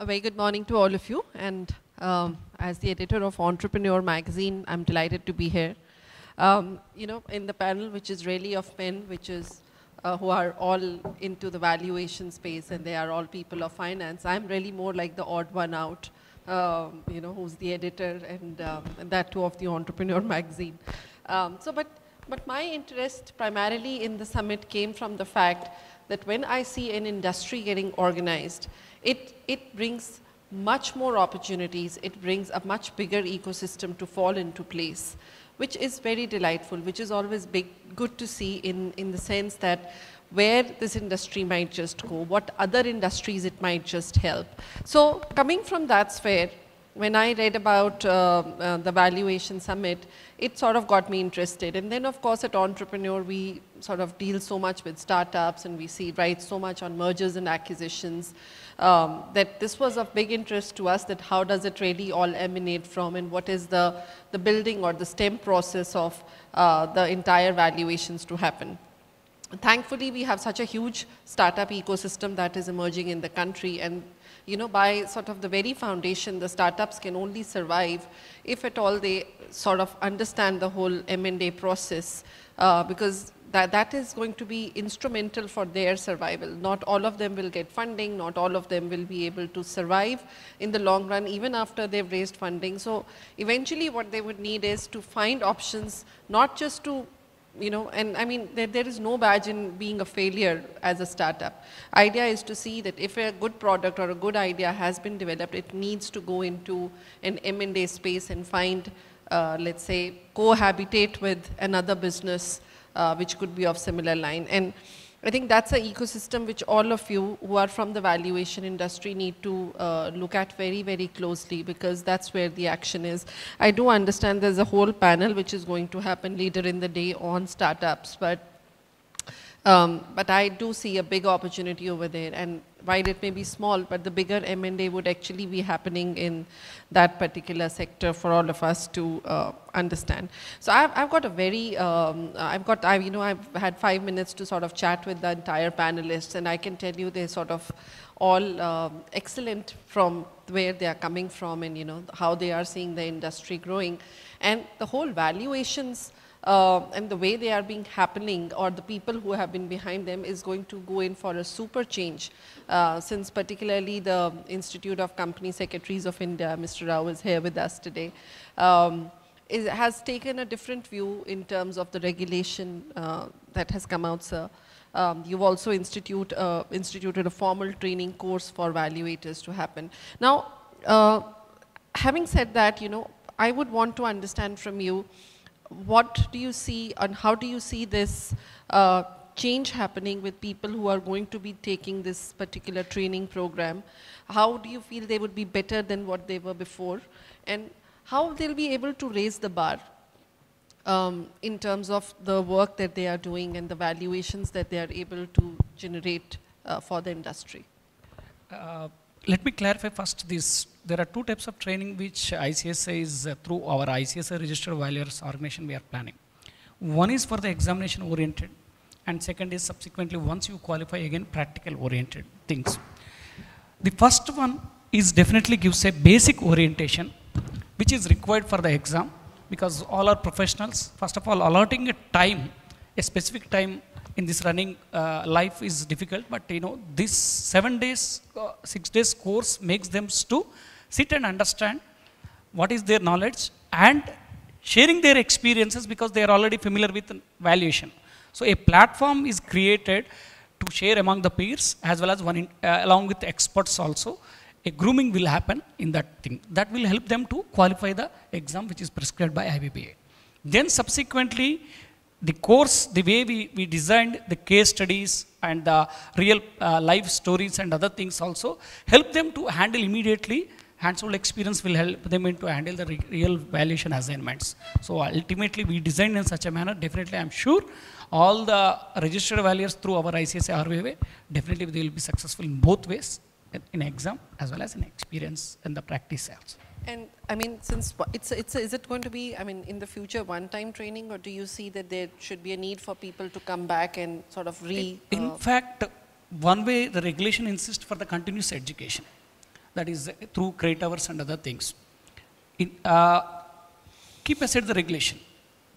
A very good morning to all of you. And as the editor of Entrepreneur magazine, I'm delighted to be here. In the panel, which is really of men, which is who are all into the valuation space, and they are all people of finance. I'm really more like the odd one out, who's the editor, and that too of the Entrepreneur magazine. But my interest primarily in the summit came from the fact that when I see an industry getting organized, it brings much more opportunities, it brings a much bigger ecosystem to fall into place, which is very delightful, which is always good to see in the sense that where this industry might just go, what other industries it might just help. So coming from that sphere, when I read about the Valuation Summit, it sort of got me interested. And then of course at Entrepreneur, we sort of deal so much with startups and we write so much on mergers and acquisitions that this was of big interest to us, that how does it really all emanate from, and what is the building or the stem process of the entire valuations to happen. Thankfully, we have such a huge startup ecosystem that is emerging in the country, and by sort of the very foundation, the startups can only survive if at all they sort of understand the whole M&A process, because that is going to be instrumental for their survival. Not all of them will get funding, not all of them will be able to survive in the long run, even after they've raised funding. So eventually what they would need is to find options, not just to and I mean, there is no badge in being a failure as a startup. Idea is to see that if a good product or a good idea has been developed, it needs to go into an M&A space and find, let's say, cohabitate with another business which could be of similar line. And I think that's an ecosystem which all of you who are from the valuation industry need to look at very, very closely, because that's where the action is. I do understand there's a whole panel which is going to happen later in the day on startups, but I do see a big opportunity over there, and while it may be small, but the bigger M&A would actually be happening in that particular sector for all of us to understand. So I've got a very, I've had 5 minutes to sort of chat with the entire panelists, and I can tell you they're sort of all excellent from where they are coming from, and how they are seeing the industry growing. And the whole valuations and the way they are being happening, or the people who have been behind them, is going to go in for a super change, since particularly the Institute of Company Secretaries of India, Mr. Rao is here with us today, has taken a different view in terms of the regulation that has come out, sir. You've also instituted a formal training course for valuators to happen. Now, having said that, I would want to understand from you, what do you see and how do you see this change happening with people who are going to be taking this particular training program? How do you feel they would be better than what they were before? And how they'll be able to raise the bar in terms of the work that they are doing and the valuations that they are able to generate for the industry? Let me clarify first this. There are two types of training which ICSI is through our ICSI registered valuers organization we are planning. One is for the examination oriented, and second is subsequently once you qualify again practical oriented things. The first one is definitely gives a basic orientation which is required for the exam, because all are professionals. First of all, allotting a time, a specific time in this running life is difficult, but this 7 days, 6 days course makes them to sit and understand what is their knowledge and sharing their experiences, because they are already familiar with valuation. So a platform is created to share among the peers as well as along with the experts also. A grooming will happen in that thing. That will help them to qualify the exam which is prescribed by IBBA. Then subsequently, the course, the way we designed the case studies and the real life stories and other things also help them to handle immediately. Hands-on experience will help them to handle the real valuation assignments. So ultimately we designed in such a manner. Definitely I'm sure all the registered valuers through our ICSI RVA, definitely they will be successful in both ways, in exam as well as in experience and the practice also. And I mean, since is it going to be, I mean, in the future one-time training, or do you see that there should be a need for people to come back and sort of In fact, one way the regulation insists for the continuous education. that is through credit hours and other things. Keep aside the regulation.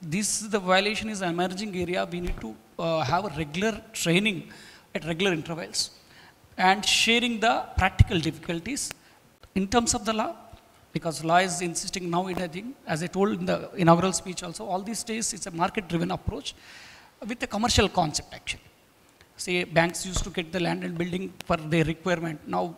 The violation is an emerging area. We need to have a regular training at regular intervals and sharing the practical difficulties in terms of the law, because law is insisting now, I think, as I told in the inaugural speech also, all these days it's a market-driven approach with a commercial concept actually. Say banks used to get the land and building for their requirement. Now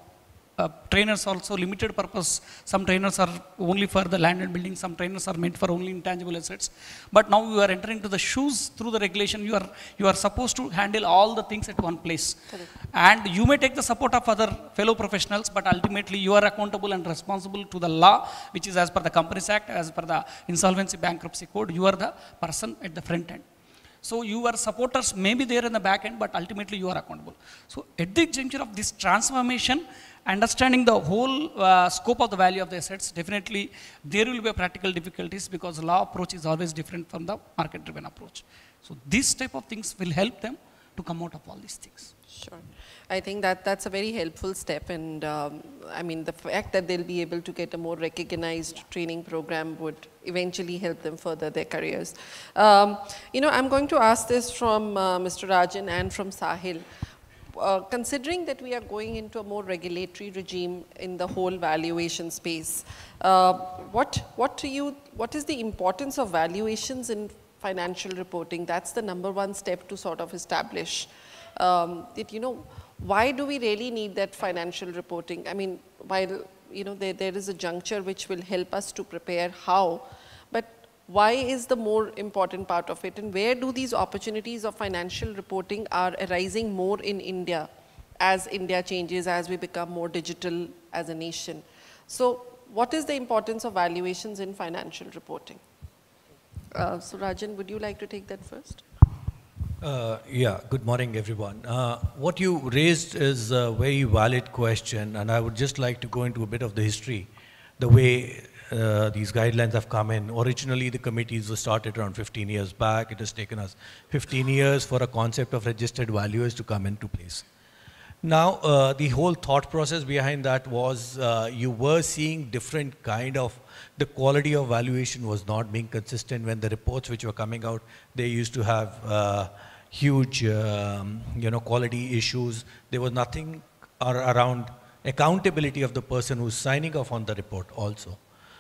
trainers also limited purpose. Some trainers are only for the land and building. Some trainers are meant for only intangible assets. But now you are entering into the shoes through the regulation. You are supposed to handle all the things at one place. Correct. And you may take the support of other fellow professionals, but ultimately you are accountable and responsible to the law, which is as per the Companies Act, as per the Insolvency Bankruptcy Code. You are the person at the front end. So your supporters may be there in the back end, but ultimately you are accountable. So at the juncture of this transformation, understanding the whole scope of the value of the assets, definitely there will be practical difficulties because law approach is always different from the market-driven approach. So these type of things will help them to come out of all these things. Sure. I think that's a very helpful step, and I mean the fact that they'll be able to get a more recognized training program would eventually help them further their careers. You know, I'm going to ask this from Mr. Rajan and from Sahil. Considering that we are going into a more regulatory regime in the whole valuation space, what is the importance of valuations in financial reporting? That's the #1 step to sort of establish that, you know, why do we really need that financial reporting? I mean, while, you know, there is a juncture which will help us to prepare how, but why is the more important part of it, and where do these opportunities of financial reporting are arising more in India as India changes, as we become more digital as a nation? So what is the importance of valuations in financial reporting? So Rajan, would you like to take that first? Yeah, good morning everyone. What you raised is a very valid question, and I would just like to go into a bit of the history, the way these guidelines have come in. Originally the committees were started around 15 years back. It has taken us 15 years for a concept of registered valuers to come into place. Now the whole thought process behind that was you were seeing different kind of, the quality of valuation was not being consistent. When the reports which were coming out, they used to have huge you know, quality issues. There was nothing around accountability of the person who's signing off on the report also.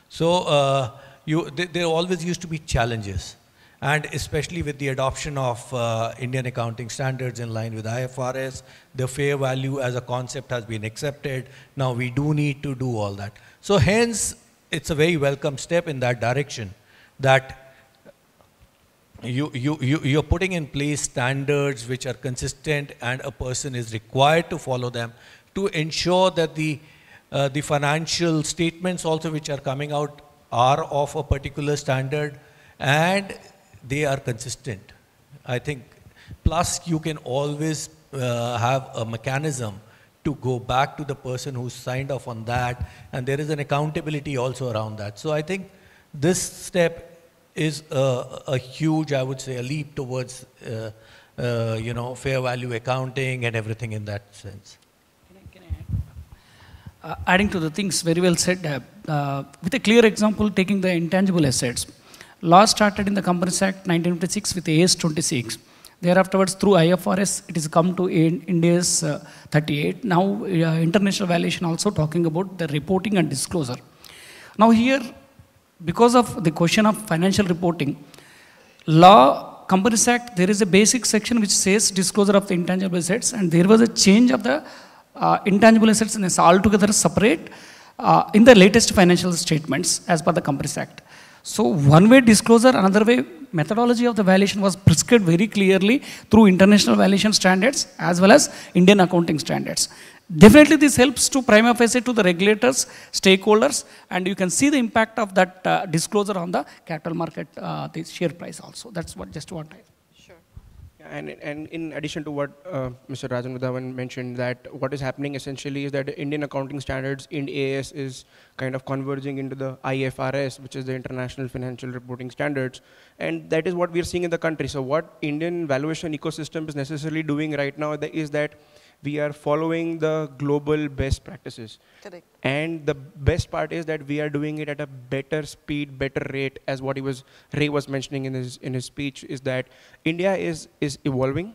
So there always used to be challenges, and especially with the adoption of Indian accounting standards in line with IFRS, the fair value as a concept has been accepted. Now we do need to do all that. So hence, it's a very welcome step in that direction, that you're putting in place standards which are consistent and a person is required to follow them to ensure that the financial statements also which are coming out are of a particular standard and they are consistent. I think, plus you can always have a mechanism to go back to the person who signed off on that, and there is an accountability also around that. So I think this step is a huge, I would say, a leap towards you know, fair value accounting and everything in that sense. Can I add? Adding to the things very well said, with a clear example, taking the intangible assets. Law started in the Companies Act 1956 with AS 26. Thereafterwards, through IFRS, it has come to India's 38. Now, international valuation also talking about the reporting and disclosure. Now here, because of the question of financial reporting, law, Companies Act, there is a basic section which says disclosure of the intangible assets, and there was a change of the intangible assets and it's altogether separate in the latest financial statements as per the Companies Act. So one way disclosure, another way methodology of the valuation was prescribed very clearly through international valuation standards as well as Indian accounting standards. Definitely this helps to prima facie to the regulators, stakeholders, and you can see the impact of that disclosure on the capital market, the share price also. That's what, just what I... And in addition to what Mr. Rajan Madhavan mentioned, that what is happening essentially is that the Indian accounting standards in AS is kind of converging into the IFRS, which is the International Financial Reporting Standards, and that is what we are seeing in the country. So what Indian valuation ecosystem is necessarily doing right now is that we are following the global best practices. Correct. And the best part is that we are doing it at a better speed, better rate, as what Ray was mentioning in his speech, is that India is evolving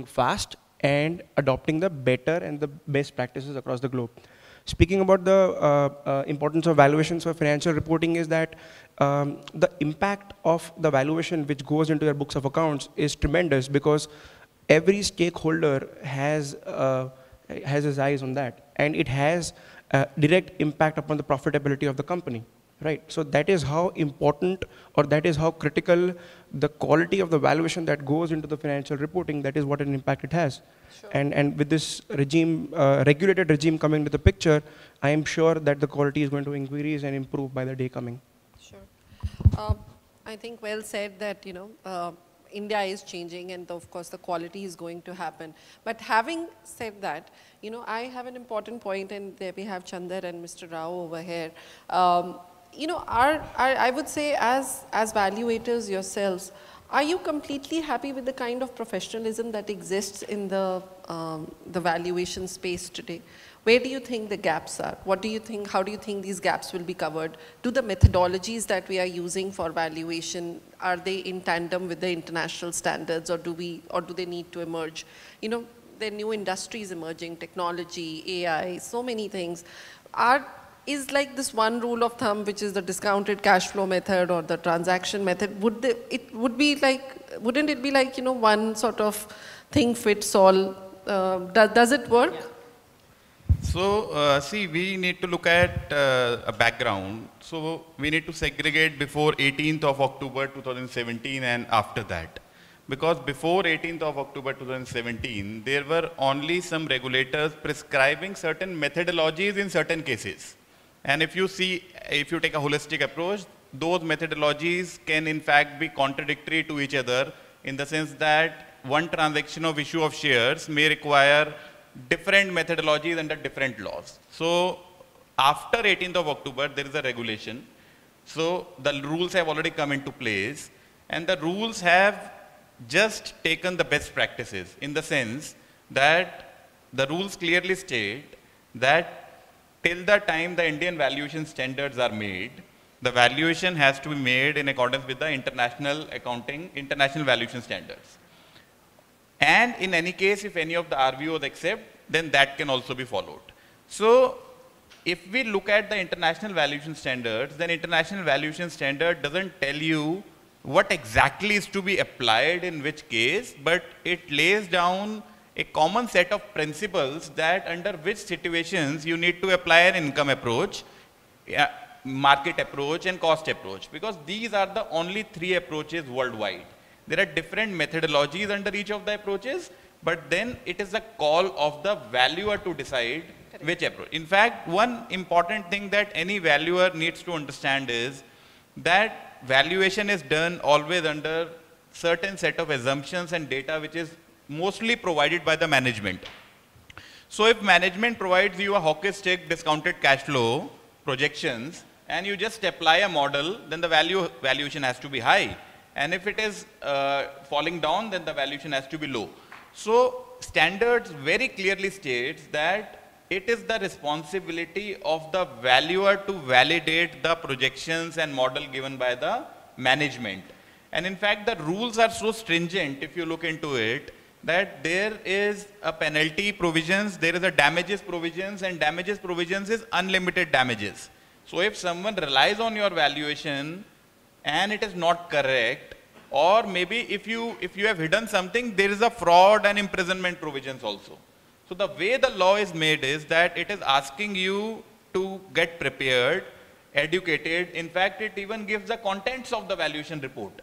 fast and adopting the better and the best practices across the globe. Speaking about the importance of valuations for financial reporting is that the impact of the valuation which goes into your books of accounts is tremendous, because every stakeholder has his eyes on that, and it has direct impact upon the profitability of the company, right? So that is how important, or that is how critical the quality of the valuation that goes into the financial reporting, that is what an impact it has. Sure. And with this regime, regulated regime coming to the picture, I am sure that the quality is going to increase and improve by the day coming. Sure. I think well said that, India is changing, and of course the quality is going to happen. But having said that, I have an important point, and there we have Chandar and Mr. Rao over here. I would say as valuators yourselves, are you completely happy with the kind of professionalism that exists in the valuation space today? Where do you think the gaps are? What do you think, how do you think these gaps will be covered? Do the methodologies that we are using for valuation, are they in tandem with the international standards, or do they need to emerge? There are new industries emerging, technology, AI, so many things. Is like this one rule of thumb, which is the discounted cash flow method or the transaction method, wouldn't it be like, one sort of thing fits all? Does it work? Yeah. So, see, we need to look at a background. So, we need to segregate before 18th of October 2017 and after that. Because before 18th of October 2017, there were only some regulators prescribing certain methodologies in certain cases. And if you take a holistic approach, those methodologies can in fact be contradictory to each other, in the sense that one transaction of issue of shares may require different methodologies under different laws. So after 18th of October, there is a regulation. So the rules have already come into place, and the rules have just taken the best practices, in the sense that the rules clearly state that till the time the Indian valuation standards are made, the valuation has to be made in accordance with the international valuation standards. And in any case, if any of the RVOs accept, then that can also be followed. So if we look at the international valuation standards, then international valuation standard doesn't tell you what exactly is to be applied in which case, but it lays down a common set of principles that under which situations you need to apply an income approach, market approach, and cost approach, because these are the only three approaches worldwide. There are different methodologies under each of the approaches, but then it is the call of the valuer to decide which approach. In fact, one important thing that any valuer needs to understand is that valuation is done always under certain set of assumptions and data which is mostly provided by the management. So if management provides you a hockey stick discounted cash flow projections and you just apply a model, then the valuation has to be high. And if it is falling down, then the valuation has to be low. So standards very clearly states that it is the responsibility of the valuer to validate the projections and model given by the management. And in fact, the rules are so stringent, if you look into it, that there is a penalty provisions, there is a damages provisions, and damages provisions is unlimited damages. So if someone relies on your valuation and it is not correct, or maybe if you have hidden something, there is a fraud and imprisonment provisions also. So the way the law is made is that it is asking you to get prepared, educated. In fact, it even gives the contents of the valuation report.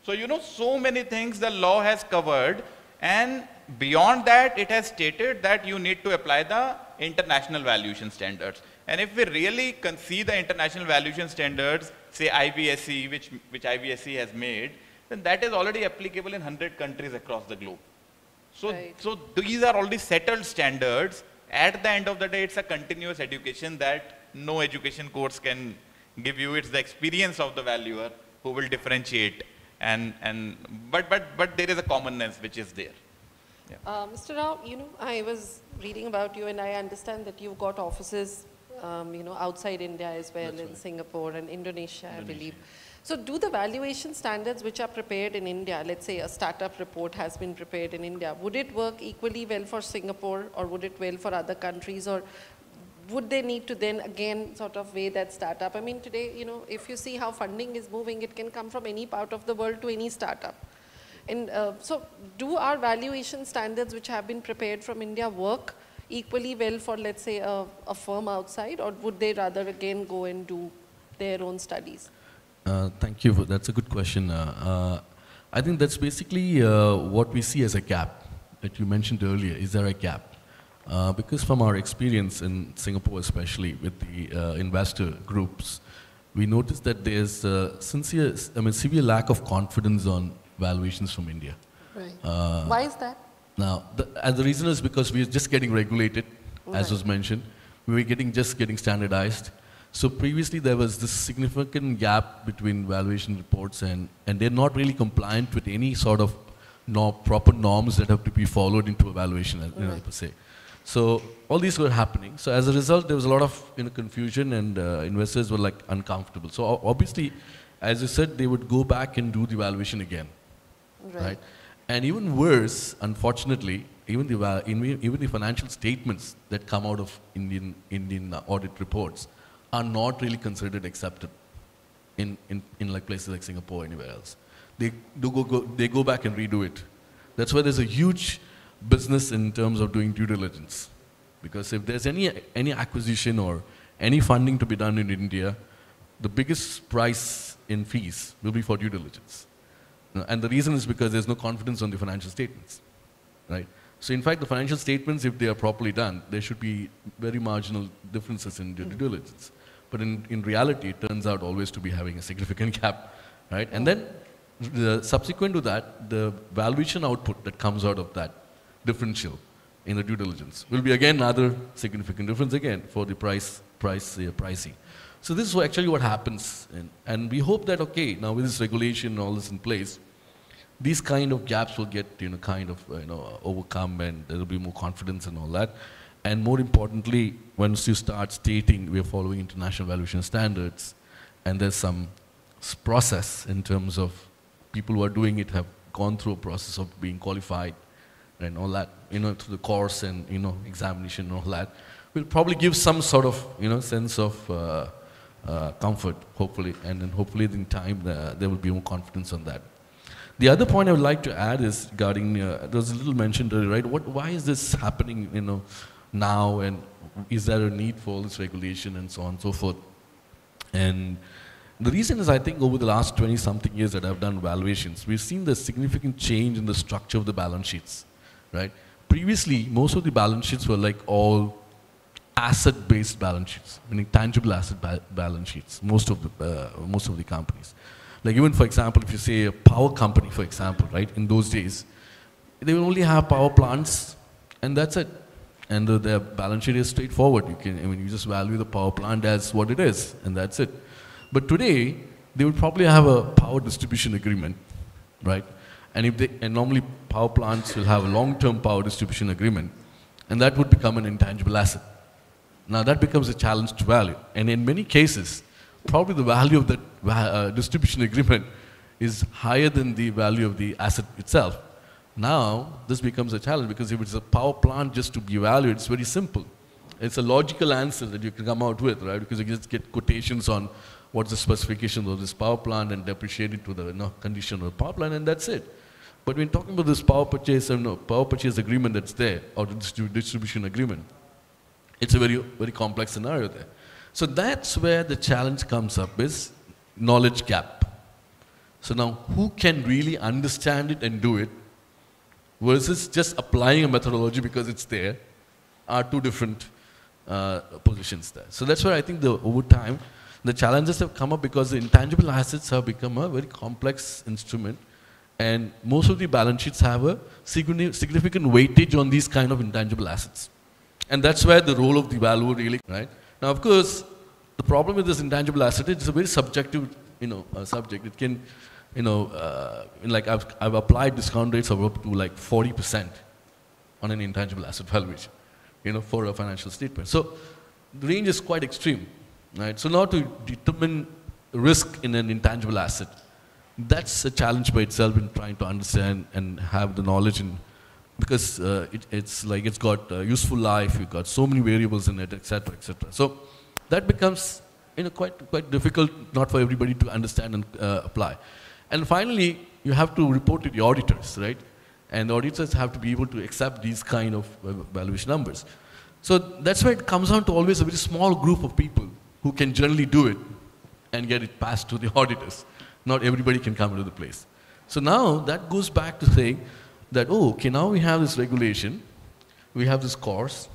So so many things the law has covered, and beyond that, it has stated that you need to apply the international valuation standards. And if we really see the international valuation standards, say IVSE, which IVSE has made, then that is already applicable in 100 countries across the globe. So, right. So these are already settled standards. At the end of the day, it's a continuous education that no education course can give you. It's the experience of the valuer who will differentiate. But there is a commonness which is there. Mr. Rao, I was reading about you and I understand that you've got offices, outside India as well, in Singapore and Indonesia, I believe. So do the valuation standards which are prepared in India, let's say a startup report has been prepared in India, would it work equally well for Singapore or would it well for other countries, or would they need to then again sort of weigh that startup? I mean today, if you see how funding is moving, it can come from any part of the world to any startup. And so do our valuation standards which have been prepared from India work equally well for, let's say, a firm outside, or would they rather again go and do their own studies? Thank you. That's a good question. I think that's basically what we see as a gap that you mentioned earlier. Is there a gap? Because from our experience in Singapore, especially with the investor groups, we noticed that there's severe lack of confidence on valuations from India. Right. Why is that? Now, the reason is because we're just getting regulated, as was mentioned. We were just getting standardized. So previously there was this significant gap between valuation reports and they're not really compliant with any sort of proper norms that have to be followed into a valuation, per se. So all these were happening. So as a result, there was a lot of confusion and investors were like uncomfortable. So obviously, as you said, they would go back and do the valuation again, right? And even worse, unfortunately, even the financial statements that come out of Indian audit reports are not really considered accepted in like places like Singapore or anywhere else. They go back and redo it. That's why there's a huge business in terms of doing due diligence. Because if there's any acquisition or any funding to be done in India, the biggest price in fees will be for due diligence. And the reason is because there's no confidence on the financial statements, right? So in fact, the financial statements, if they are properly done, there should be very marginal differences in due diligence. But in reality, it turns out always to be having a significant gap, right? And then subsequent to that, the valuation output that comes out of that differential in the due diligence will be again another significant difference again for the pricing. So this is actually what happens, and we hope that, okay, now with this regulation and all this in place, these kind of gaps will get overcome, and there will be more confidence and all that. And more importantly, once you start stating we are following international valuation standards, and there's some process in terms of people who are doing it have gone through a process of being qualified and all that, through the course and examination and all that, will probably give some sort of sense of comfort, hopefully, and then hopefully in time there will be more confidence on that. The other point I would like to add is regarding, there was a little mentioned earlier, right? Why is this happening, now, and is there a need for all this regulation and so on and so forth? And the reason is, I think, over the last 20-something years that I've done valuations, we've seen the significant change in the structure of the balance sheets, right? Previously, most of the balance sheets were like all asset-based balance sheets, meaning tangible asset balance sheets, most of the companies. Like even, for example, if you say a power company, for example, right, in those days, they will only have power plants, and that's it. And their balance sheet is straightforward. You just value the power plant as what it is, and that's it. But today, they would probably have a power distribution agreement, right? And normally power plants will have a long-term power distribution agreement, and that would become an intangible asset. Now that becomes a challenge to value. And in many cases, probably the value of that distribution agreement is higher than the value of the asset itself. Now, this becomes a challenge because if it's a power plant just to be valued, it's very simple. It's a logical answer that you can come out with, right? Because you just get quotations on what's the specifications of this power plant and depreciate it to the condition of the power plant, and that's it. But when talking about this power purchase agreement that's there, or the distribution agreement, it's a very, very complex scenario there. So that's where the challenge comes up, is knowledge gap. So now, who can really understand it and do it versus just applying a methodology because it's there, are two different positions there. So that's where I think over time, the challenges have come up because the intangible assets have become a very complex instrument, and most of the balance sheets have a significant weightage on these kind of intangible assets. And that's where the role of the valuer really, right? Now, of course, the problem with this intangible asset is it's a very subjective, subject. It can, like I've applied discount rates of up to like 40%, on an intangible asset valuation, for a financial statement. So the range is quite extreme, right? So now to determine risk in an intangible asset, that's a challenge by itself in trying to understand and have the knowledge because it's got useful life, you've got so many variables in it, etc., etc. So that becomes quite difficult, not for everybody to understand and apply. And finally, you have to report to the auditors, right? And the auditors have to be able to accept these kind of valuation numbers. So that's why it comes down to always a very small group of people who can generally do it and get it passed to the auditors. Not everybody can come into the place. So now that goes back to saying that, okay, now we have this regulation, we have this course,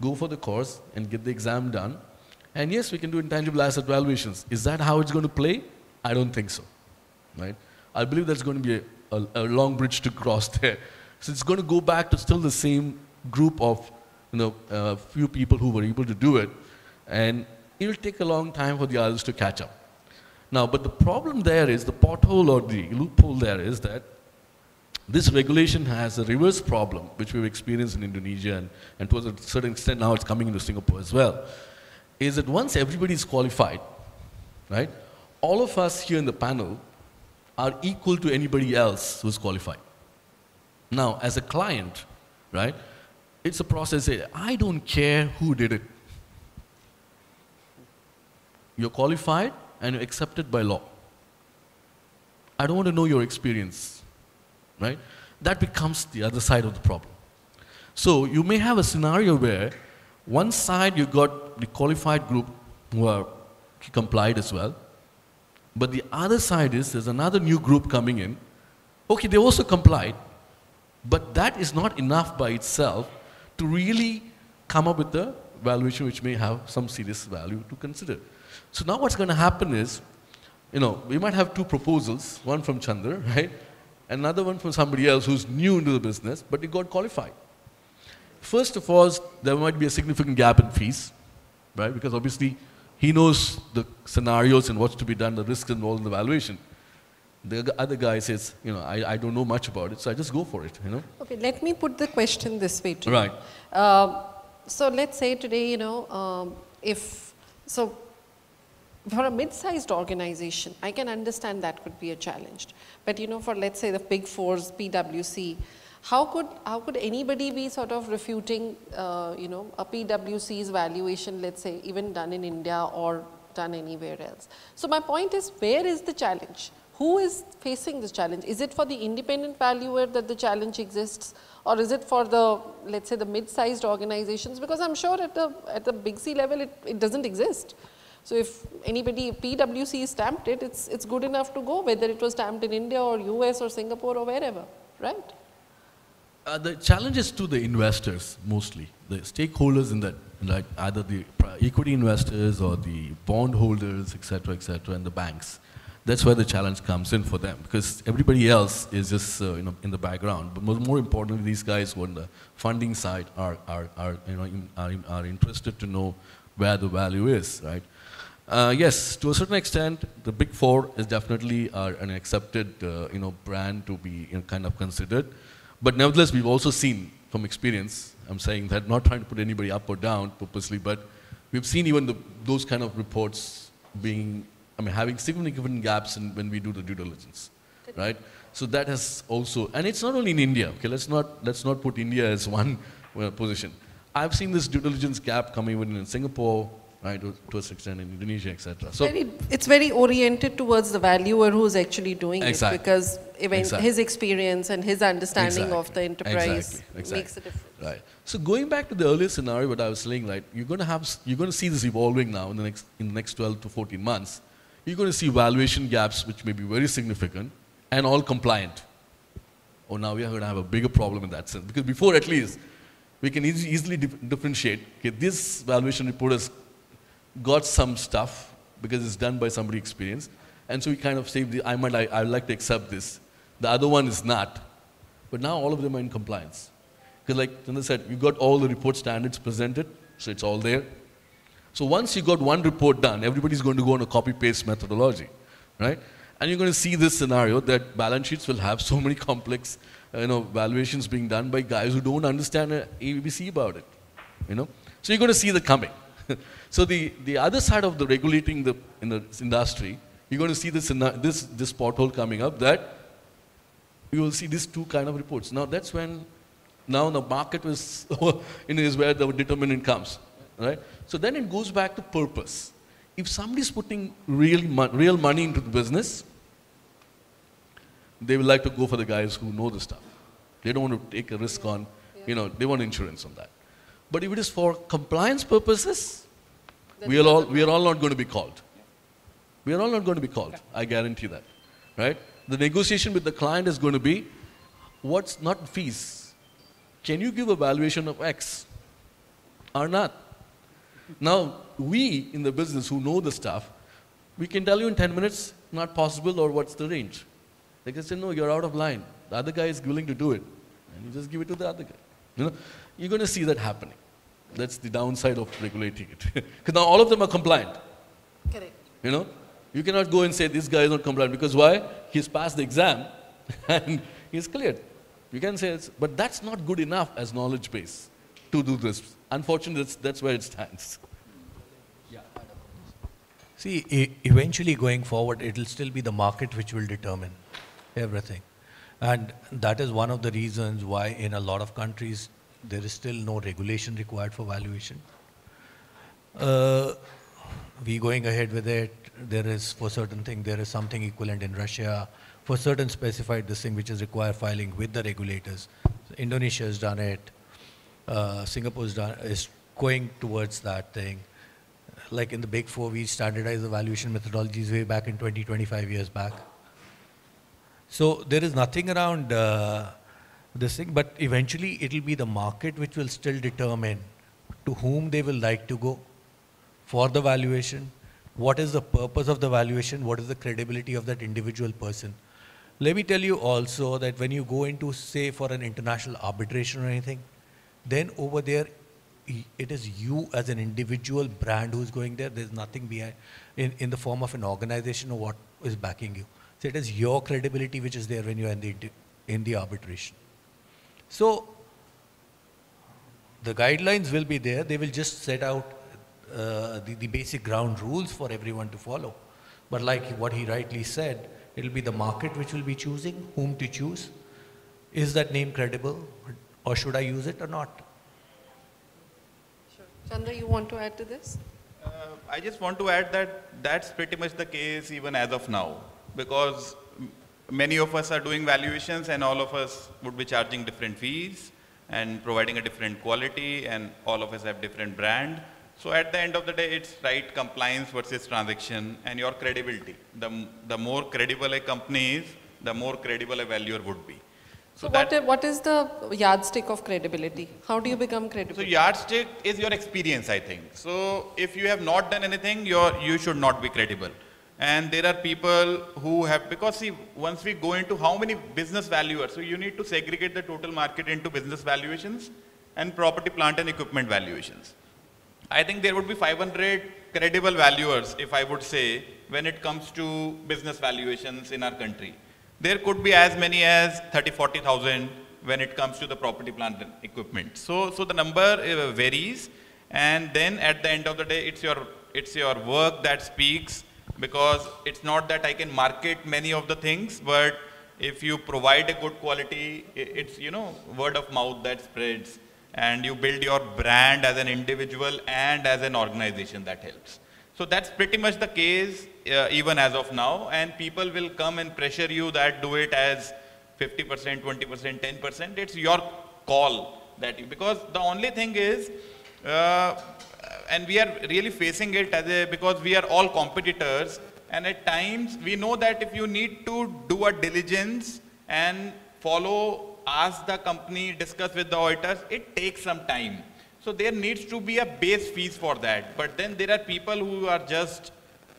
go for the course and get the exam done. And yes, we can do intangible asset valuations. Is that how it's going to play? I don't think so, right? I believe that's going to be a long bridge to cross there. So it's going to go back to still the same group of, few people who were able to do it. And it will take a long time for the others to catch up. Now, but the problem there is, the pothole or the loophole there is that this regulation has a reverse problem, which we've experienced in Indonesia and to a certain extent now it's coming into Singapore as well, is that once everybody is qualified, right, all of us here in the panel are equal to anybody else who's qualified. Now, as a client, right, it's a process, I don't care who did it. You're qualified and you're accepted by law. I don't want to know your experience, right? That becomes the other side of the problem. So you may have a scenario where one side you got the qualified group who are complied as well, but the other side is there's another new group coming in. Okay, they also complied, but that is not enough by itself to really come up with a valuation which may have some serious value to consider. So now what's going to happen is, we might have two proposals, one from Chandra, right? Another one from somebody else who's new into the business, but he got qualified. First of all, there might be a significant gap in fees, right? Because obviously he knows the scenarios and what's to be done, the risks involved in the valuation. The other guy says, I don't know much about it, so I just go for it, Okay, let me put the question this way to you. Right. So let's say today, for a mid-sized organization, I can understand that could be a challenge. But for let's say the big fours, PwC, how could anybody be sort of refuting, a PwC's valuation, let's say, even done in India or done anywhere else? So my point is, where is the challenge? Who is facing this challenge? Is it for the independent valuer that the challenge exists? Or is it for the, let's say, the mid-sized organizations? Because I'm sure at the big C level, it doesn't exist. So if anybody, PwC stamped it, it's good enough to go, whether it was stamped in India or US or Singapore or wherever, right? The challenge is to the investors mostly, the stakeholders in that, like either the equity investors or the bond holders, et cetera, and the banks. That's where the challenge comes in for them, because everybody else is just in the background. But more importantly, these guys who on the funding side are interested to know where the value is, right? Yes, to a certain extent, the Big Four is definitely an accepted brand to be kind of considered. But nevertheless, we've also seen from experience, I'm saying that, not trying to put anybody up or down purposely, but we've seen even those kind of reports having significant gaps when we do the due diligence, right? So that has also, and it's not only in India, okay, let's not put India as one position. I've seen this due diligence gap coming even in Singapore, right, to a certain extent in Indonesia, etc. So it's very oriented towards the valuer who's actually doing it, because his experience and his understanding of the enterprise makes a difference. Right. So going back to the earlier scenario, what I was saying, right, you're going to see this evolving now in the next 12 to 14 months. You're going to see valuation gaps which may be very significant and all compliant. Oh, now we are going to have a bigger problem in that sense, because before at least we can easily differentiate. Okay, this valuation report has got some stuff because it's done by somebody experienced, and so we kind of say, I'd like to accept this. The other one is not. But now all of them are in compliance. Because like Chandra said, you got all the report standards presented, so it's all there. So once you got one report done, everybody's going to go on a copy-paste methodology, right? And you're going to see this scenario that balance sheets will have so many complex valuations being done by guys who don't understand ABC about it. So you're going to see that coming. So the other side of the regulating in the industry, you're going to see this pothole coming up, that you will see these two kind of reports. Now that's when the market is where the determinant comes, right? So then it goes back to purpose. If somebody's putting real money into the business, they will like to go for the guys who know the stuff. They don't want to take a risk on, they want insurance on that. But if it is for compliance purposes, we are all not going to be called. We are all not going to be called. I guarantee that, right? The negotiation with the client is going to be, what's not fees? Can you give a valuation of X or not? Now, we in the business who know the stuff, we can tell you in 10 minutes, not possible, or what's the range. They can say, no, you're out of line. The other guy is willing to do it. And you just give it to the other guy. You're going to see that happening. That's the downside of regulating it. Because now all of them are compliant. Correct. You cannot go and say this guy is not compliant, because why? He's passed the exam and he's cleared. You can say, but that's not good enough as knowledge base to do this. Unfortunately, that's where it stands. See, eventually going forward, it will still be the market which will determine everything. And that is one of the reasons why in a lot of countries, there is still no regulation required for valuation. We going ahead with it. There is, for certain thing, there is something equivalent in Russia. For certain specified this thing which is require filing with the regulators. So Indonesia has done it. Singapore is going towards that thing. Like in the Big Four, we standardized the valuation methodologies way back in 25 years back. So there is nothing around this thing, but eventually it will be the market which will still determine to whom they will like to go for the valuation, what is the purpose of the valuation, what is the credibility of that individual person. Let me tell you also that when you go into, say, for an international arbitration or anything, then over there, it is you as an individual brand who's going there. There's nothing behind in the form of an organization or what is backing you. So it is your credibility which is there when you are in the arbitration. So the guidelines will be there. They will just set out the basic ground rules for everyone to follow. But like what he rightly said, it will be the market which will be choosing whom to choose. Is that name credible, or should I use it or not? Sure. Chandra, you want to add to this? I just want to add that that's pretty much the case even as of now, because many of us are doing valuations and all of us would be charging different fees and providing a different quality, and all of us have different brand. So at the end of the day, it's right compliance versus transaction and your credibility. The more credible a company is, the more credible a valuer would be. So what is the yardstick of credibility? How do you become credible? So yardstick is your experience, I think. So if you have not done anything, you should not be credible. And there are people who have, because see, once we go into how many business valuers, so you need to segregate the total market into business valuations and property, plant and equipment valuations. I think there would be 500 credible valuers, if I would say, when it comes to business valuations in our country. There could be as many as 30,000-40,000 when it comes to the property, plant and equipment. So the number varies, and then at the end of the day, it's your work that speaks, because it's not that I can market many of the things, but if you provide a good quality, it's, word of mouth that spreads, and you build your brand as an individual and as an organization, that helps. So that's pretty much the case even as of now, and people will come and pressure you that do it as 50%, 20%, 10%. It's your call because the only thing is, and we are really facing it because we are all competitors, and at times we know that if you need to do a diligence and ask the company, discuss with the auditors, it takes some time. So there needs to be a base fees for that. But then there are people who are just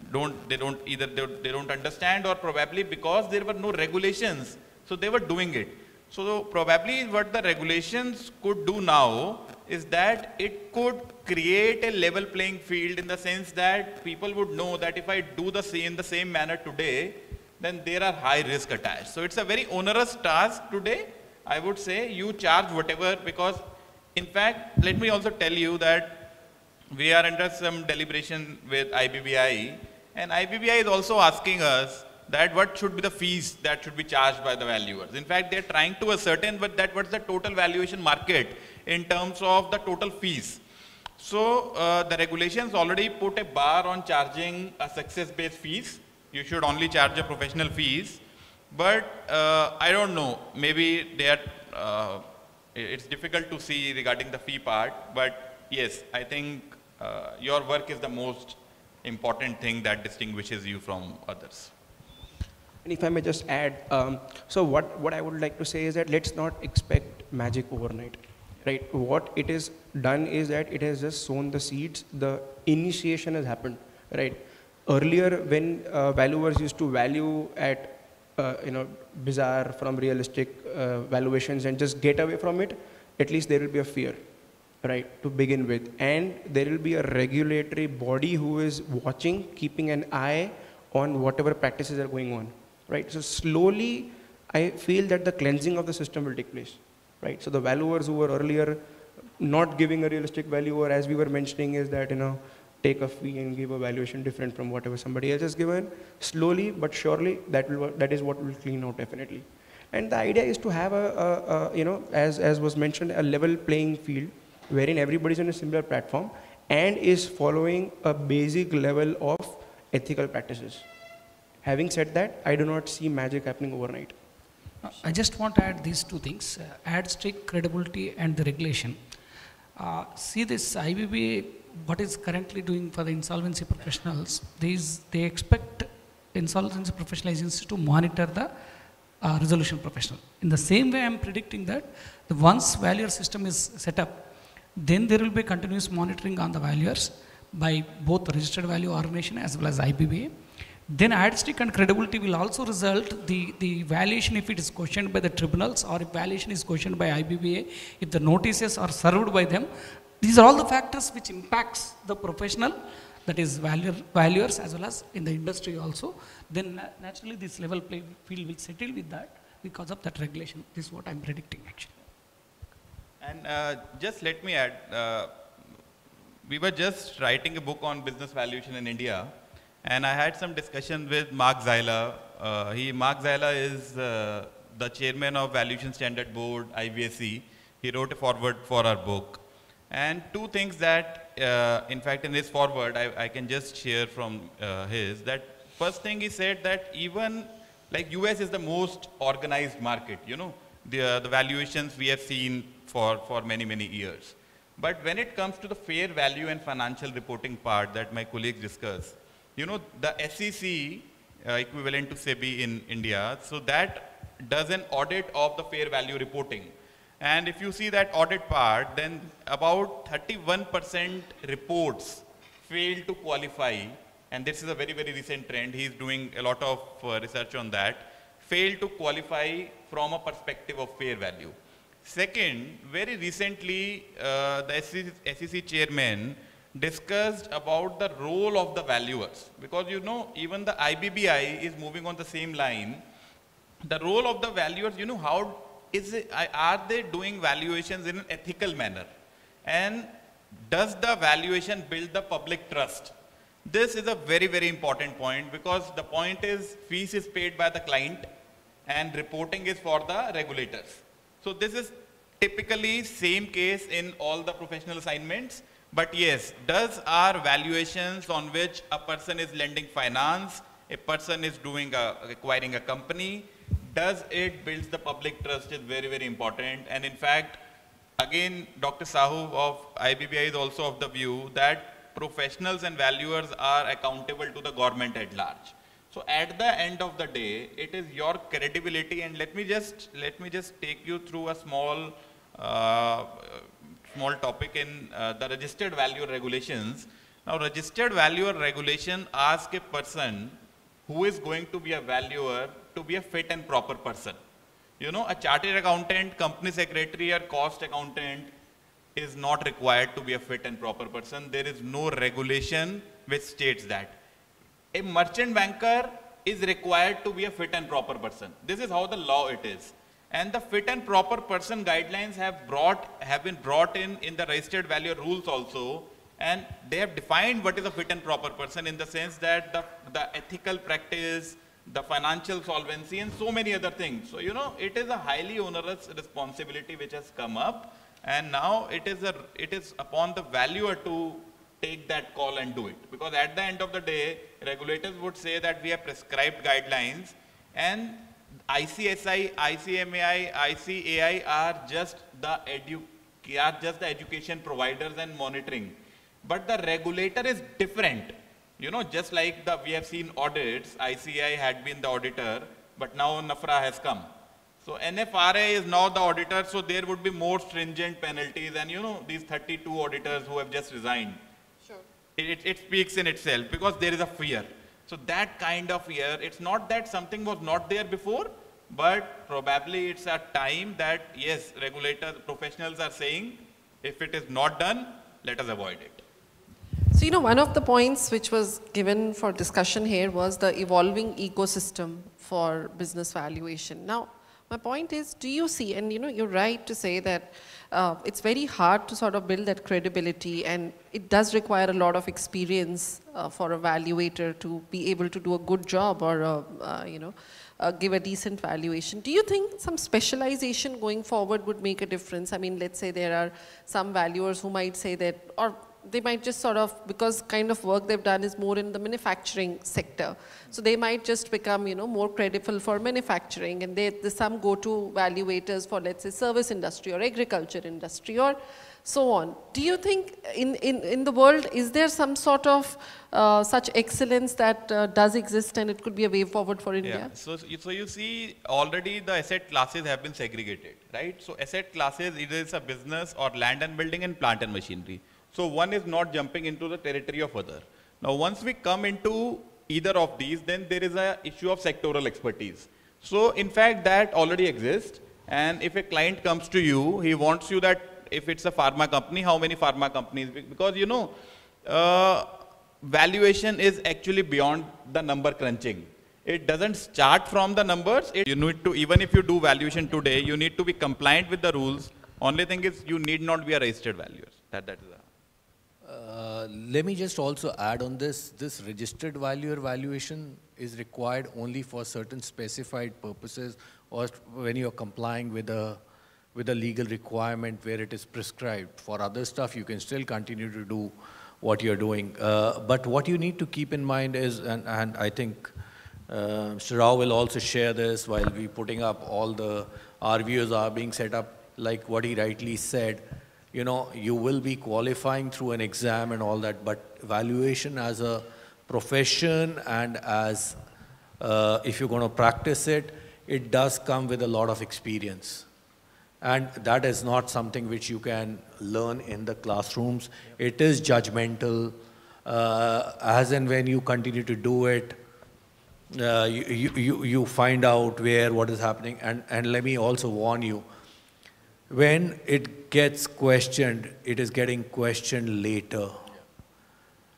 they don't understand, or probably because there were no regulations, so they were doing it. So probably what the regulations could do now is that it could create a level playing field, in the sense that people would know that if I do the same manner today, then there are high risk attached. So it's a very onerous task today, I would say you charge whatever, because in fact, let me also tell you that we are under some deliberation with IBBI, and IBBI is also asking us that what should be the fees that should be charged by the valuers. In fact, they're trying to ascertain what's the total valuation market in terms of the total fees. So the regulations already put a bar on charging a success-based fees. You should only charge a professional fees. But I don't know, maybe they are, it's difficult to see regarding the fee part, but yes, I think your work is the most important thing that distinguishes you from others. And if I may just add, so what I would like to say is that let's not expect magic overnight, right? What it is done is that it has just sown the seeds, the initiation has happened, right? Earlier when valuers used to value at bizarre from realistic valuations and just get away from it, at least there will be a fear, right, to begin with. And there will be a regulatory body who is watching, keeping an eye on whatever practices are going on, right? So slowly, I feel that the cleansing of the system will take place, right? So the valuers who were earlier not giving a realistic value, or as we were mentioning, is that, take a fee and give a valuation different from whatever somebody else has given. Slowly but surely, that is what will clean out definitely. And the idea is to have as was mentioned, a level playing field wherein everybody is on a similar platform and is following a basic level of ethical practices. Having said that, I do not see magic happening overnight. I just want to add these two things, add strict credibility and the regulation. See this IBBA, what is currently doing for the insolvency professionals, they expect insolvency professional agencies to monitor the resolution professional. In the same way, I am predicting that once valuer system is set up, then there will be continuous monitoring on the valuers by both registered value organization as well as IBBA. Then add strict and credibility will also result the valuation, if it is questioned by the tribunals or if valuation is questioned by IBBA, if the notices are served by them. These are all the factors which impacts the professional, that is valuers as well as in the industry also. Then naturally this level play field will settle with that because of that regulation. This is what I am predicting actually. And just let me add, we were just writing a book on business valuation in India, and I had some discussion with Mark Zyla. Mark Zyla is the chairman of Valuation Standard Board, IVSC. He wrote a foreword for our book. And two things that, in fact, in his foreword, I can just share from that first thing he said that even like US is the most organized market, the valuations we have seen for many, many years. But when it comes to the fair value and financial reporting part that my colleagues discussed, the SEC, equivalent to SEBI in India, so that does an audit of the fair value reporting. And if you see that audit part, then about 31% reports fail to qualify, and this is a very, very recent trend. He's doing a lot of research on that, fail to qualify from a perspective of fair value. Second, very recently, the SEC chairman discussed about the role of the valuers, because even the IBBI is moving on the same line. The role of the valuers, how are they doing valuations in an ethical manner? And does the valuation build the public trust? This is a very, very important point, because the point is fees is paid by the client and reporting is for the regulators. So this is typically same case in all the professional assignments. But yes, does our valuations on which a person is lending finance, a person is acquiring a company, does it build the public trust is very, very important. And in fact, again, Dr. Sahu of IBBI is also of the view that professionals and valuers are accountable to the government at large. So at the end of the day, it is your credibility. And let me just take you through a small topic in the registered valuer regulations. Now, registered valuer regulation asks a person who is going to be a valuer to be a fit and proper person. A chartered accountant, company secretary or cost accountant is not required to be a fit and proper person. There is no regulation which states that. A merchant banker is required to be a fit and proper person. This is how the law it is. And the fit and proper person guidelines have been brought in the registered valuer rules also. And they have defined what is a fit and proper person in the sense that the ethical practice, the financial solvency, and so many other things. So, you know, it is a highly onerous responsibility which has come up. And now it is upon the valuer to take that call and do it. Because at the end of the day, regulators would say that we have prescribed guidelines, and ICSI, ICMAI, ICAI are just the education providers and monitoring. But the regulator is different. You know, just like we have seen audits, ICAI had been the auditor, but now NAFRA has come. So NFRA is now the auditor, so there would be more stringent penalties, and you know, these 32 auditors who have just resigned. Sure. It speaks in itself, because there is a fear. So that kind of fear, it's not that something was not there before, but probably it's a time that, yes, regulators, professionals are saying, if it is not done, let us avoid it. So, you know, one of the points which was given for discussion here was the evolving ecosystem for business valuation. Now, my point is, do you see, and you know, you're right to say that it's very hard to sort of build that credibility, and it does require a lot of experience for a valuator to be able to do a good job or, you know, give a decent valuation. Do you think some specialization going forward would make a difference? I mean, let's say there are some valuers who might say that, or they might just sort of, because kind of work they've done is more in the manufacturing sector. So they might just become, you know, more credible for manufacturing, and there's some go-to valuators for, let's say, service industry or agriculture industry or so on. Do you think in the world, is there some sort of such excellence that does exist, and it could be a way forward for India? Yeah. So you see, already the asset classes have been segregated, right? So asset classes, either it's a business or land and building and plant and machinery. So one is not jumping into the territory of other. Now, once we come into either of these, then there is a issue of sectoral expertise. So in fact, that already exists. And if a client comes to you, he wants you that if it's a pharma company, how many pharma companies? Because, you know, valuation is actually beyond the number crunching. It doesn't start from the numbers. You need to, even if you do valuation today, you need to be compliant with the rules. Only thing is, you need not be a registered valuer. That is a Let me just also add on this. This registered valuer valuation is required only for certain specified purposes, or when you're complying with a legal requirement where it is prescribed. For other stuff, you can still continue to do what you're doing. But what you need to keep in mind is, and I think Mr. Rao will also share this while we're putting up all the RVOs are being set up, like what he rightly said. You know, you will be qualifying through an exam and all that, but valuation as a profession and as if you're going to practice it, it does come with a lot of experience. And that is not something which you can learn in the classrooms. It is judgmental. As and when you continue to do it, you find out what is happening. And let me also warn you, when it gets questioned, it is getting questioned later.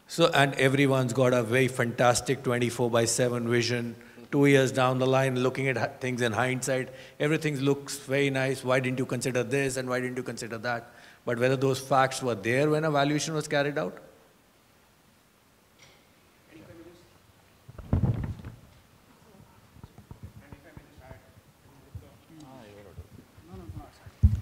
So, and everyone's got a very fantastic 24/7 vision. 2 years down the line, looking at things in hindsight, everything looks very nice. Why didn't you consider this and why didn't you consider that? But whether those facts were there when a valuation was carried out?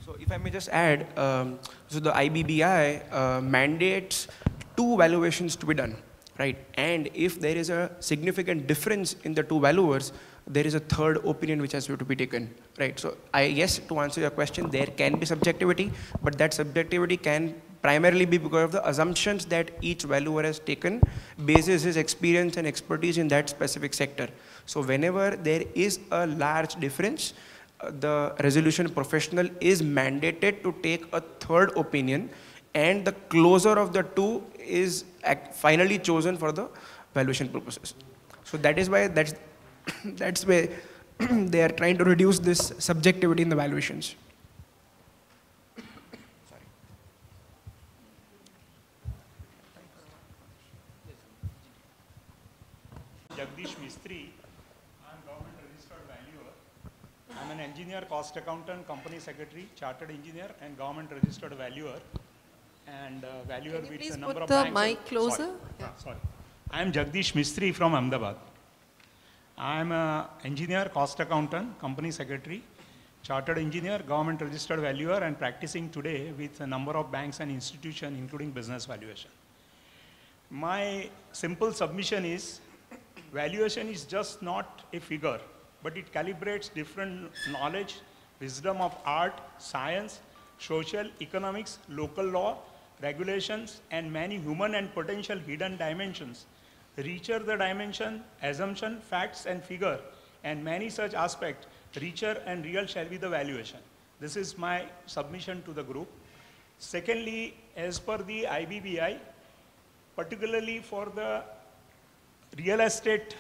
So if I may just add, so the IBBI mandates 2 valuations to be done, right? And if there is a significant difference in the 2 valuers, there is a third opinion which has to be taken, right? So yes, to answer your question, there can be subjectivity, but that subjectivity can primarily be because of the assumptions that each valuer has taken basis his experience and expertise in that specific sector. So whenever there is a large difference, the resolution professional is mandated to take a third opinion, and the closer of the 2 is finally chosen for the valuation purposes. So that is why that's why they are trying to reduce this subjectivity in the valuations. Jagdish Mistry, I am government registered valuer. I'm an engineer, cost accountant, company secretary, chartered engineer, and government registered valuer. And valuer Can you with please a number put of the banks. mic closer? Sorry. Yeah. Sorry. I am Jagdish Mistry from Ahmedabad. I am an engineer, cost accountant, company secretary, chartered engineer, government registered valuer, and practicing today with a number of banks and institutions, including business valuation. My simple submission is, valuation is just not a figure, but it calibrates different knowledge, wisdom of art, science, social, economics, local law, regulations, and many human and potential hidden dimensions. Richer the dimension, assumption, facts, and figure, and many such aspects, richer and real shall be the valuation. This is my submission to the group. Secondly, as per the IBBI, particularly for the real estate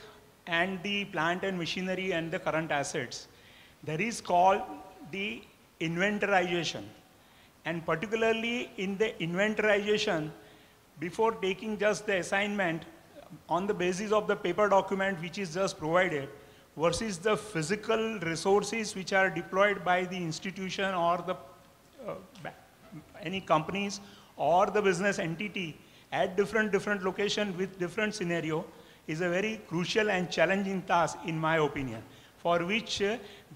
and the plant and machinery and the current assets, there is called the inventorization. And particularly in the inventorization, before taking just the assignment on the basis of the paper document which is just provided versus the physical resources which are deployed by the institution or the any companies or the business entity at different location with different scenario is a very crucial and challenging task in my opinion, for which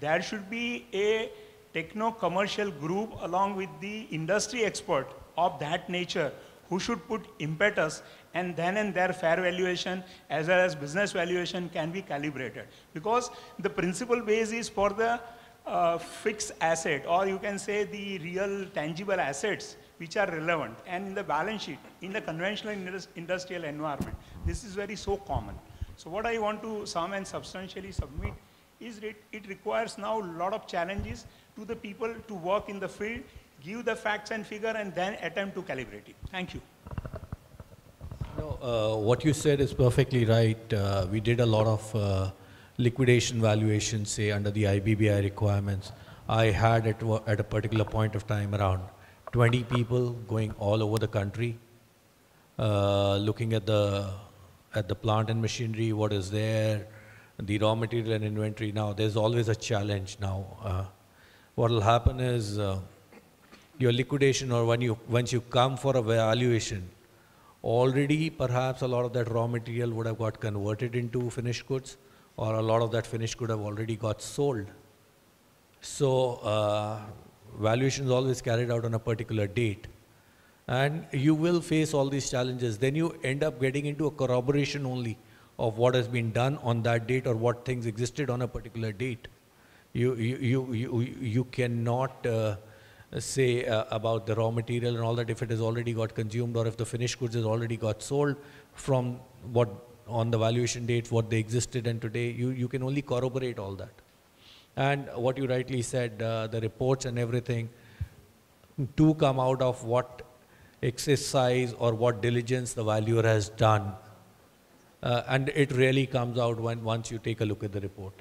there should be a techno-commercial group along with the industry expert of that nature who should put impetus, and then and there fair valuation as well as business valuation can be calibrated. Because the principal base is for the fixed asset, or you can say the real tangible assets which are relevant, and in the balance sheet, in the conventional industrial environment, this is very so common. So what I want to sum and substantially submit is it requires now a lot of challenges to the people to work in the field, give the facts and figure, and then attempt to calibrate it. Thank you. No, what you said is perfectly right. We did a lot of liquidation valuations, say, under the IBBI requirements. I had at a particular point of time around 20 people going all over the country, looking at the plant and machinery, what is there, the raw material and inventory. Now, there's always a challenge now. What will happen is your liquidation, or once you come for a valuation, already perhaps a lot of that raw material would have got converted into finished goods, or a lot of that finished good have already got sold. So valuation is always carried out on a particular date. And you will face all these challenges. Then you end up getting into a corroboration only of what has been done on that date or what things existed on a particular date. You cannot say about the raw material and all that if it has already got consumed, or if the finished goods has already got sold from what on the valuation date, what they existed, and today you can only corroborate all that. And what you rightly said, the reports and everything do come out of what exercise or what diligence the valuer has done. And it really comes out once you take a look at the report.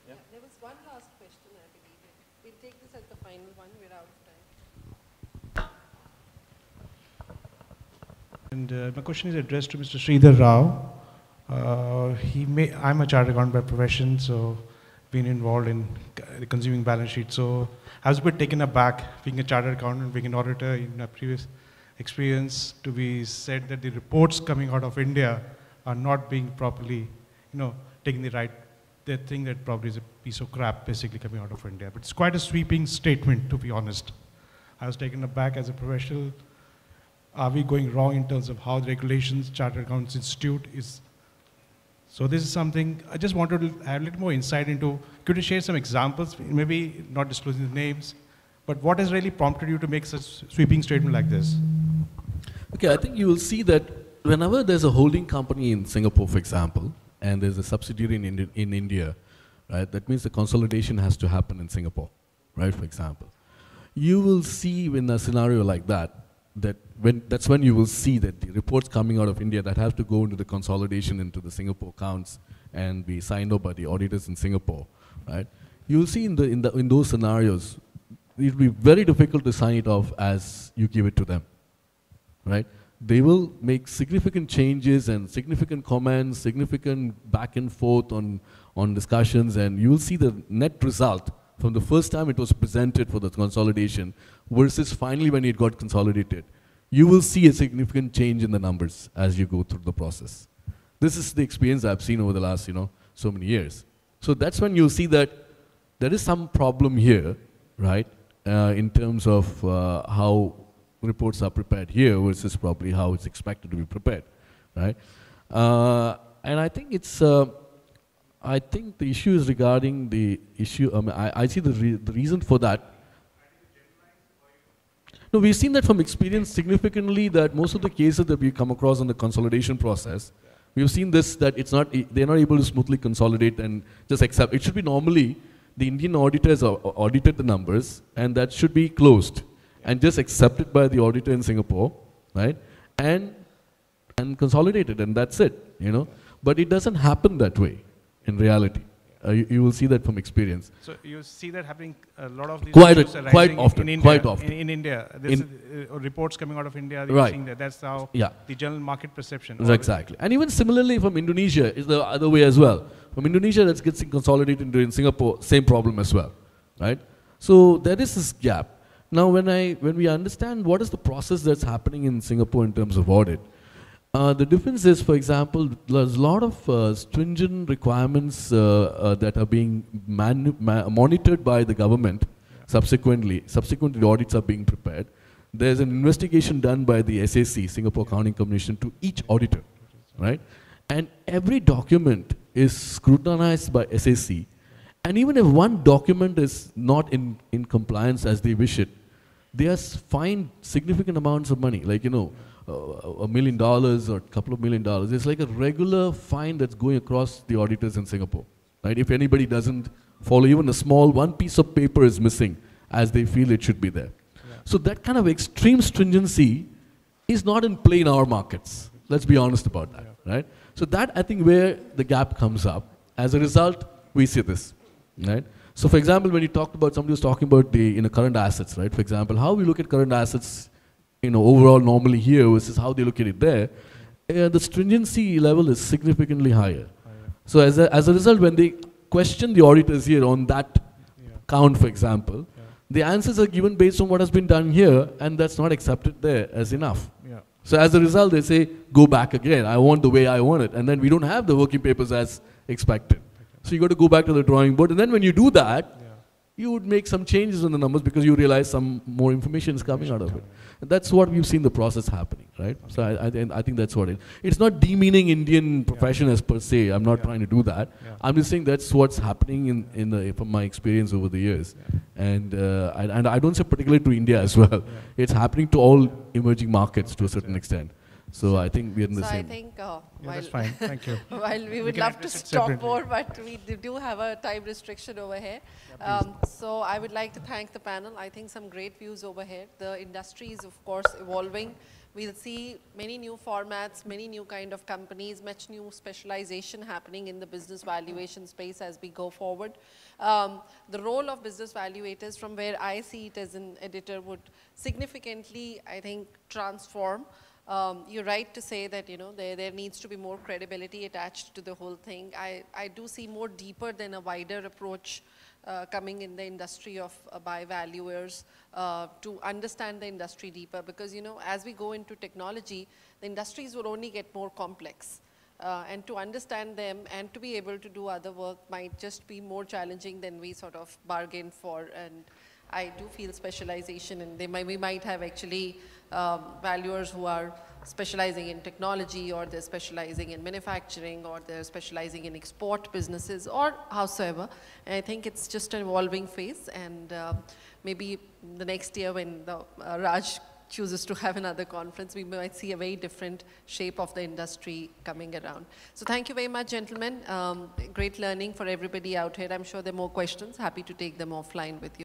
There was one last question, I believe. We'll take this as the final one. We're out of time. And my question is addressed to Mr. Sridhar Rao. I'm a chartered accountant by profession, so been involved in the consuming balance sheet. So I was a bit taken aback, being a chartered accountant, being an auditor in a previous experience, to be said that the reports coming out of India are not being properly, taking the right. They think that probably is a piece of crap basically coming out of India. But it's quite a sweeping statement, to be honest. I was taken aback as a professional. Are we going wrong in terms of how the regulations, Chartered Accountants Institute is? So this is something I just wanted to have a little more insight into. Could you share some examples, maybe not disclosing the names, but what has really prompted you to make such sweeping statement like this? Okay, I think you will see that whenever there's a holding company in Singapore, for example, and there's a subsidiary in India, right, that means the consolidation has to happen in Singapore, right, for example. You will see in a scenario like that, that's when you will see that the reports coming out of India that have to go into the consolidation into the Singapore accounts and be signed off by the auditors in Singapore, right? You will see in those scenarios, it will be very difficult to sign it off as you give it to them, right? they will make significant changes and significant comments, significant back and forth on discussions, and you will see the net result from the first time it was presented for the consolidation versus finally when it got consolidated. You will see a significant change in the numbers as you go through the process. This is the experience I've seen over the last, so many years. So that's when you'll see that there is some problem here, right, in terms of how reports are prepared here versus probably how it's expected to be prepared, right? And I think it's, I think the issue is regarding the issue, I see the reason for that. No, we've seen that from experience significantly that most of the cases that we come across in the consolidation process, we've seen this, that it's not, they're not able to smoothly consolidate and just accept. It should be normally the Indian auditors audited the numbers and that should be closed and just accepted by the auditor in Singapore, right? And consolidated, and that's it, But it doesn't happen that way in reality. You will see that from experience. So you see that happening a lot of these quite often in India. Reports coming out of India, right. Seeing that. That's how the general market perception. Exactly. And even similarly from Indonesia is the other way as well. From Indonesia, that gets consolidated into Singapore, same problem as well, right? So there is this gap. Now when we understand what is the process that's happening in Singapore in terms of audit, the difference is, for example, there's a lot of stringent requirements that are being monitored by the government subsequently. Subsequently, the audits are being prepared. There's an investigation done by the SAC, Singapore Accounting Commission, to each auditor, right? And every document is scrutinized by SAC. And even if one document is not in compliance as they wish it, they are fined significant amounts of money, like, $1 million or a couple of $1 million. It's like a regular fine that's going across the auditors in Singapore, right? If anybody doesn't follow, even a small one piece of paper is missing as they feel it should be there. Yeah. So that kind of extreme stringency is not in play in our markets. Let's be honest about that, right? So that, I think, where the gap comes up. As a result, we see this, right? So for example, when you talked about, somebody was talking about the current assets, right? For example, how we look at current assets overall normally here versus how they look at it there, the stringency level is significantly higher. So as a result, when they question the auditors here on that count, for example, the answers are given based on what has been done here, and that's not accepted there as enough. So as a result, they say, go back again. I want the way I want it. And then we don't have the working papers as expected. So you got to go back to the drawing board. And then when you do that, you would make some changes in the numbers because you realize some more information is coming out of it. And that's what we've seen the process happening, right? So I think that's what it's not demeaning Indian profession as per se. I'm not trying to do that. I'm just saying that's what's happening from my experience over the years. And I don't say particularly to India as well. It's happening to all emerging markets to a certain extent. So I think we're in the same. I think that's fine. Thank you. While we would love to talk more, but we do have a time restriction over here. So I would like to thank the panel. I think some great views over here. The industry is, of course, evolving. We'll see many new formats, many new kind of companies, much new specialization happening in the business valuation space as we go forward. The role of business valuators, from where I see it as an editor, would significantly, I think, transform. You're right to say that there needs to be more credibility attached to the whole thing. I do see more deeper than a wider approach coming in the industry of by valuers to understand the industry deeper, because as we go into technology, the industries will only get more complex. And to understand them and to be able to do other work might just be more challenging than we sort of bargained for. And I do feel specialization, and we might have actually valuers who are specializing in technology, or they're specializing in manufacturing, or they're specializing in export businesses, or howsoever. And I think it's just an evolving phase, and maybe the next year when Raj chooses to have another conference, we might see a very different shape of the industry coming around. So thank you very much, gentlemen. Great learning for everybody out here. I'm sure there are more questions. Happy to take them offline with you.